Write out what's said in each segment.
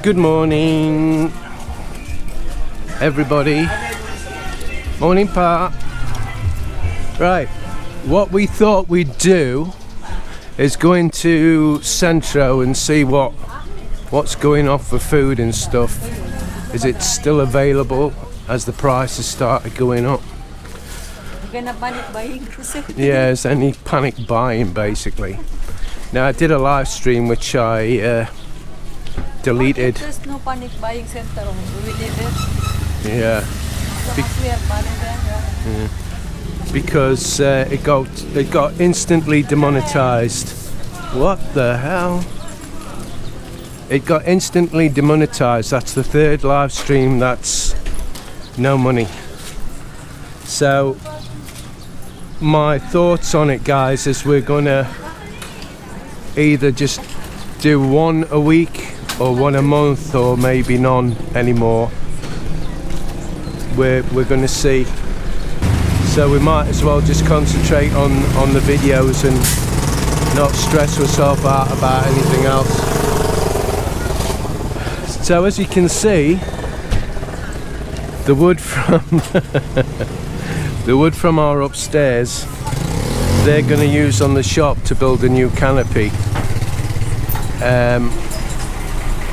Good morning, everybody. Morning, Pa. Right, what we thought we'd do is go into Centro and see what's going on for food and stuff. Is it still available as the prices started going up? Yeah, is any panic buying basically? Now I did a live stream which I deleted. There's no panic buying center. We did it. Yeah. Because it got instantly demonetized. What the hell? It got instantly demonetized. That's the third live stream that's no money. So my thoughts on it, guys, is we're gonna either just do one a week or one a month, or maybe none anymore. We're gonna see. So we might as well just concentrate on the videos and not stress ourselves out about anything else. So as you can see, the wood from the wood from our upstairs, they're going to use on the shop to build a new canopy.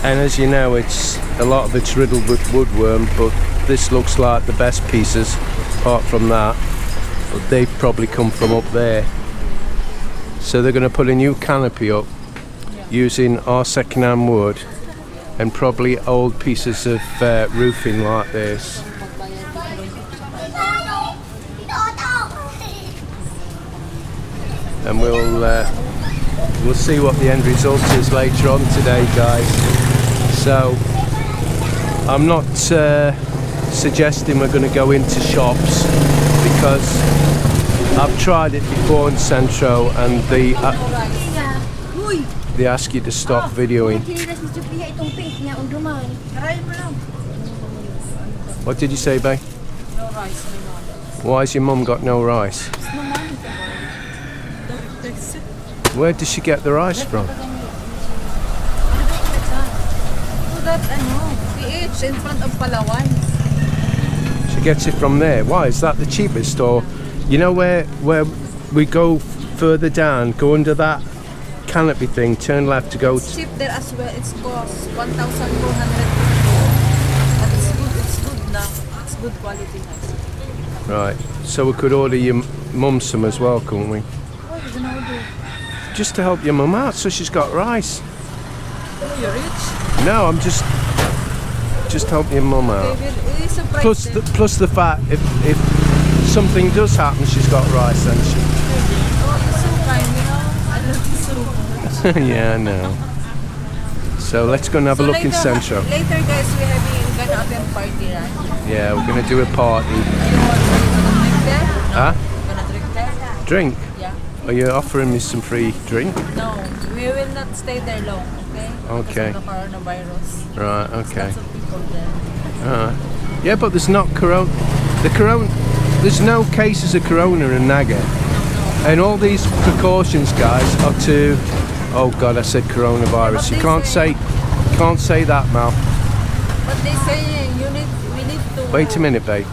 And as you know, a lot of it's riddled with woodworm, but this looks like the best pieces apart from that. But they've probably come from up there. So they're going to put a new canopy up using our second-hand wood and probably old pieces of roofing like this. And we'll see what the end result is later on today, guys. So I'm not suggesting we're going to go into shops, because I've tried it before in Centro and they ask you to stop videoing. What did you say, babe? No rice. Why has your mum got no rice? Where does she get the rice from? In front of Palawan. She gets it from there. Why? Is that the cheapest? Or, you know, where we go further down, go under that canopy thing, turn left to go It's cheap there as well. It's cost 1,200. But it's good now. It's good quality. Right, so we could order your mum some as well, couldn't we? What is an order? Just to help your mum out, so she's got rice. Oh, you're rich? No, I'm just help your mum out. Plus the fact if something does happen, she's got rice, then she. Oh, you're so kind, you know. I love you so much. Yeah, I know. So let's go and have a look in Centro. Later, guys, we're gonna attend party, right? Yeah, we're gonna do a party. Are you gonna drink there? No. Huh? Gonna drink there? Drink? Yeah. Are you offering me some free drink? No, we will not stay there long, okay? Okay. Because of the coronavirus. Right, okay. Lots of people there. Yeah, but there's not there's no cases of corona in Naga. And all these precautions, guys, are to, oh God, I said coronavirus. You can't say that, Mal. But they say we need to. Wait a minute, babe.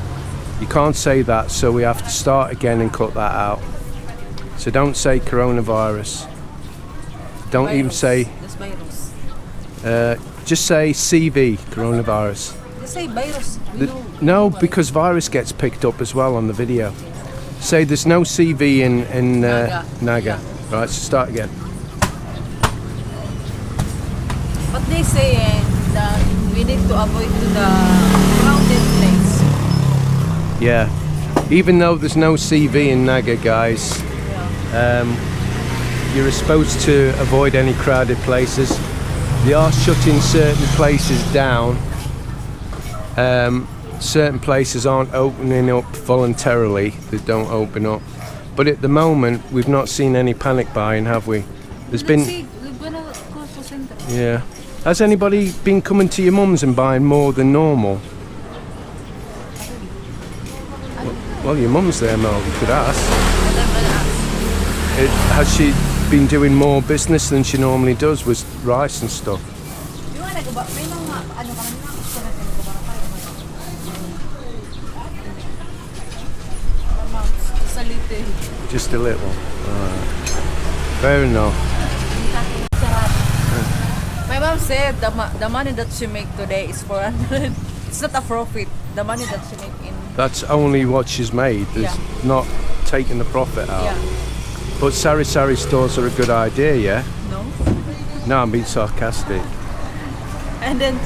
You can't say that, so we have to start again and cut that out. So don't say coronavirus. Don't even say. This virus. Just say CV, coronavirus. They say virus. No, because virus gets picked up as well on the video. Say there's no CV in Naga. Right, so start again. But they say that we need to avoid to the crowded place. Yeah. Even though there's no CV in Naga, guys, you're supposed to avoid any crowded places. They are shutting certain places down. Certain places aren't opening up voluntarily. They don't open up. But at the moment, we've not seen any panic buying, have we? There's been. Yeah. Has anybody been coming to your mum's and buying more than normal? Well, your mum's there, Mel. You could ask. Has she been doing more business than she normally does with rice and stuff? Just a little. Just a little. Fair enough. My mom said the money that she make today is 400. It's not a profit. The money that she make in. That's only what she's made. There's not taking the profit out. Yeah. But sari stores are a good idea, yeah? No. No, I'm being sarcastic. And then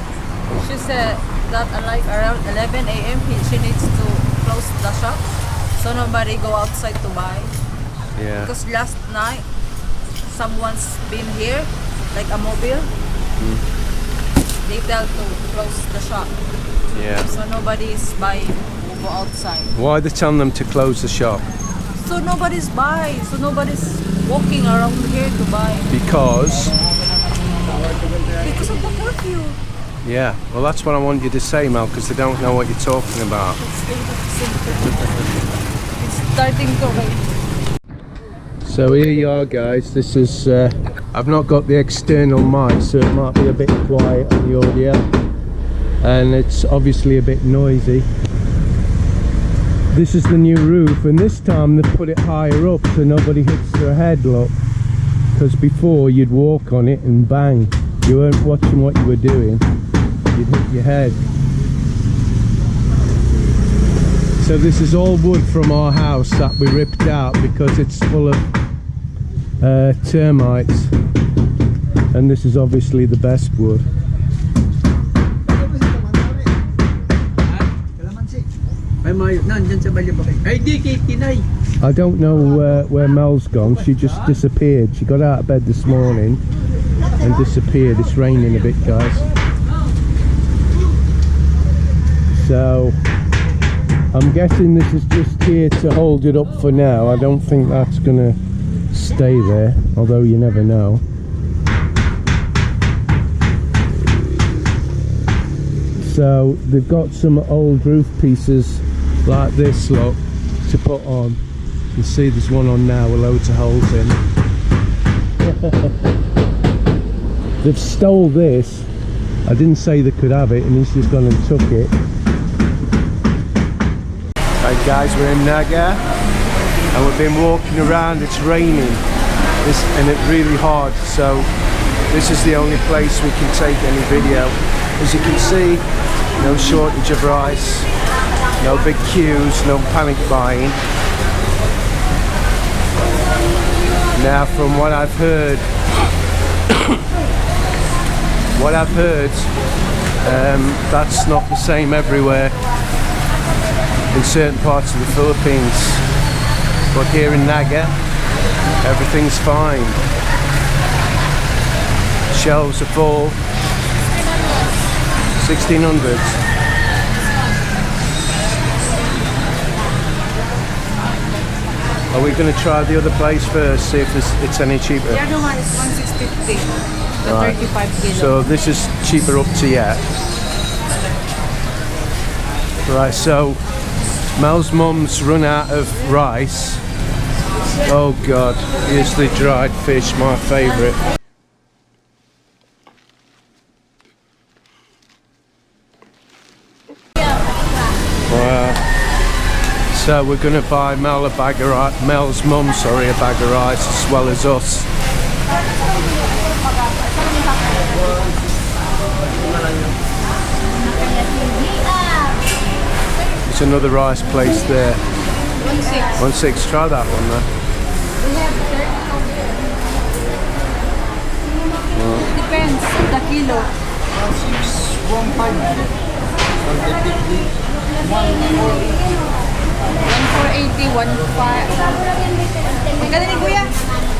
she said that like around 11 a.m. she needs to close the shop, so nobody go outside to buy. Yeah. Because last night someone's been here, like a mobile. They tell to close the shop. Yeah. So nobody is buying to go outside. Why are they telling them to close the shop? So nobody's buying. So nobody's walking around here to buy. Because Because of the curfew. yeah, well that's what I want you to say, Mel, because they don't know what you're talking about. It's starting to rain. So here you are, guys. This is I've not got the external mic, so it might be a bit quiet on the audio, and it's obviously a bit noisy. This is the new roof, and this time they've put it higher up so nobody hits their head, look, because before you'd walk on it and bang, you weren't watching what you were doing, you'd hit your head. So this is all wood from our house that we ripped out because it's full of termites, and this is obviously the best wood. I don't know where Mel's gone. She just disappeared. She got out of bed this morning and disappeared. It's raining a bit, guys. So I'm guessing this is just here to hold it up for now. I don't think that's gonna stay there, although you never know. So they've got some old roof pieces like this, look, to put on. You can see there's one on now with loads of holes in. They've stole this. I didn't say they could have it, and he's just gone and took it. Right guys, we're in Naga and we've been walking around. It's raining and it's really hard, so this is the only place we can take any video. As you can see, no shortage of rice, no big queues, no panic buying. Now from what I've heard, that's not the same everywhere in certain parts of the Philippines, but here in Naga everything's fine. Shelves are full. 1600s. Are we going to try the other place first, see if it's any cheaper? The other one is 1650, the Right. 35 kilo. So this is cheaper up to yet. Right, so Mel's mum's run out of rice. Oh God, here's the dried fish, my favourite. Wow. So we're going to buy Mel a bag of rice, Mel's mum, sorry, a bag of rice as well as us. There's another rice place there. 1.6. 1.6. Try that one there. Depends on the kilo. 1,480, 1,500. Magkano ni Kuya?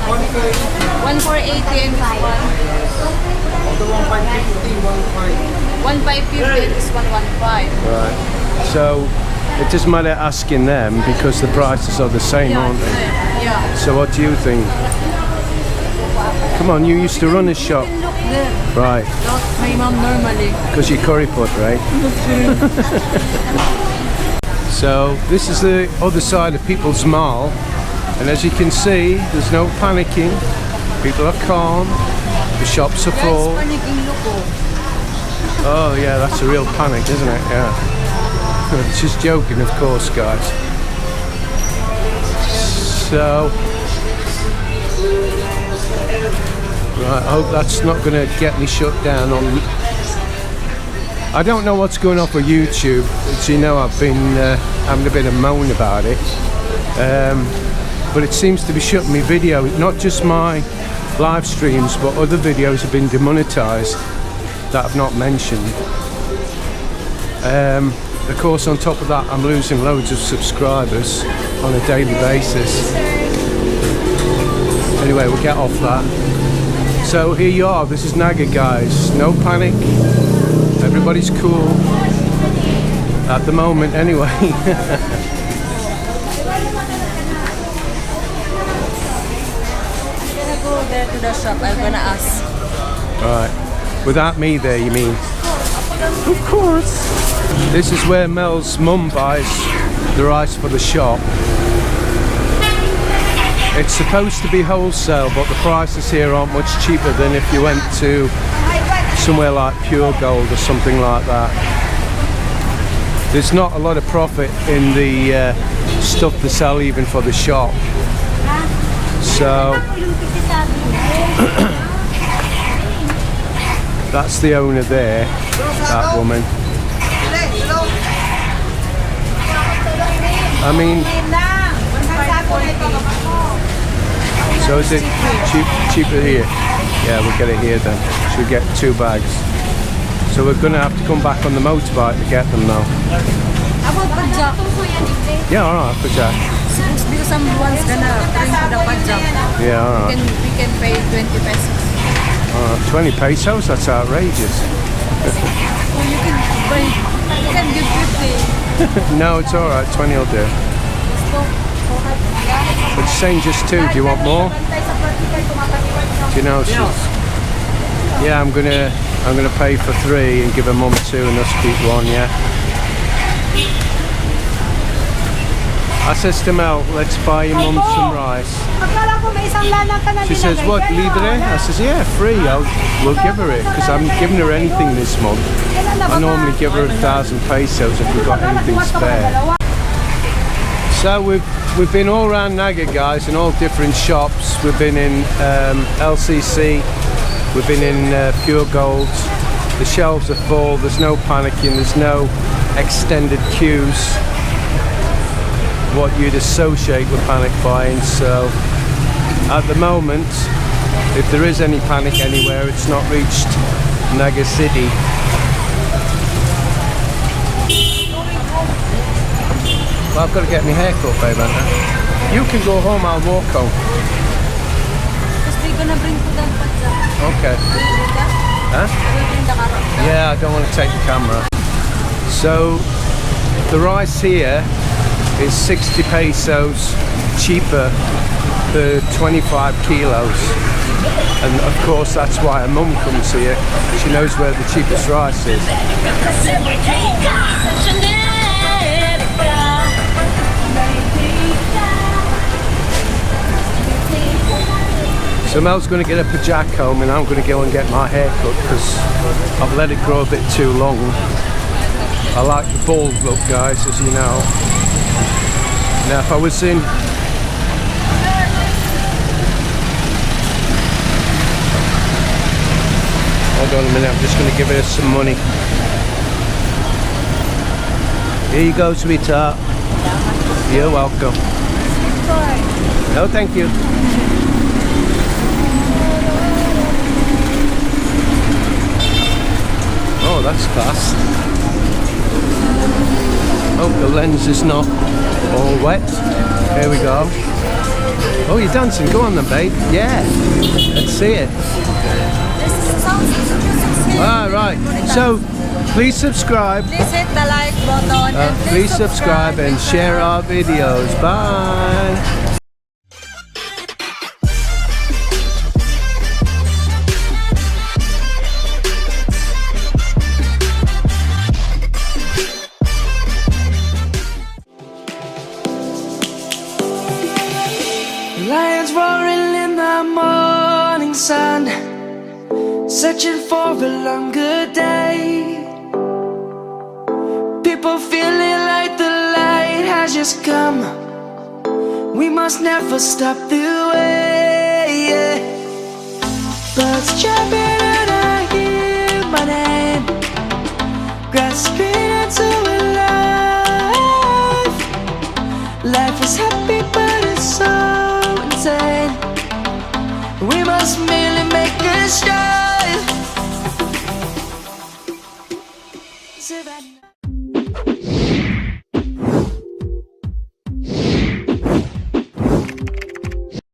1,480 and this one. 1,550 and this one 1,500. Right. So it doesn't matter asking them because the prices are the same, aren't they? Yeah. So what do you think? Come on, you used to run a shop. Look there. Right. Not my mom normally. Because you curry put, right? So this is the other side of People's Mall, and as you can see, there's no panicking. People are calm. The shops are full. Guys, panicking, look. Oh yeah, that's a real panic, isn't it? Yeah. Just joking, of course, guys. So, right, I hope that's not going to get me shut down on. I don't know what's going on for YouTube. As you know, I've been having a bit of moan about it, but it seems to be shutting me video. Not just my live streams, but other videos have been demonetized that I've not mentioned. Of course, on top of that, I'm losing loads of subscribers on a daily basis. Anyway, we'll get off that. So here you are, this is Naga, guys. No panic, everybody's cool. At the moment, anyway. Go there to the shop, I'm gonna ask. Alright, without me there, you mean? Of course. This is where Mel's mum buys the rice for the shop. It's supposed to be wholesale, but the prices here aren't much cheaper than if you went to somewhere like Pure Gold or something like that. There's not a lot of profit in the stuff they sell even for the shop. So that's the owner there, that woman. I mean, so is it cheaper here? Yeah, we'll get it here then. Should we get 2 bags? So we're going to have to come back on the motorbike to get them now. How about pajak? Yeah, alright, pajak. Because someone's gonna bring to the pajak. Yeah, alright. We can pay 20 pesos. 20 pesos? That's outrageous. Well, you can give 50. No, it's alright, 20 will do. But she's saying just 2, do you want more? Do you know she's... Yeah, I'm gonna pay for 3 and give her mum 2 and us keep 1, yeah. I says to Mel, let's buy your mum some rice. She says, what, libre? I says, yeah, free, we'll give her it, because I haven't given her anything this month. I normally give her 1,000 pesos if we've got anything spare. So we've been all around Naga, guys, in all different shops. We've been in LCC, we've been in Pure Gold. The shelves are full, there's no panicking, there's no extended queues, what you'd associate with panic buying. So at the moment, if there is any panic anywhere, it's not reached Naga City. Well, I've got to get my hair cut, babe, haven't I? You can go home, I'll walk home. Because we're gonna bring to the pajak. Okay. Huh? We'll bring the carrot. Yeah, I don't want to take the camera. So the rice here is 60 pesos cheaper per 25 kilos. And of course that's why her mum comes here. She knows where the cheapest rice is. So Mel's going to get a pajak home and I'm going to go and get my hair cut because I've let it grow a bit too long. I like the bald look, guys, as you know. Now if I was in... Hold on a minute, I'm just going to give her some money. Here you go, sweetheart. You're welcome. No, thank you. Oh, that's fast. Hope the lens is not all wet. Here we go. Oh, you're dancing. Go on then, babe. Yeah. Let's see it. Ah, right. So, please subscribe. Please hit the like button and Please subscribe and share our videos. Bye. Lions roaring in the morning sun, searching for a longer day. for feeling like the light has just come. We must never stop the way, yeah. Birds chirping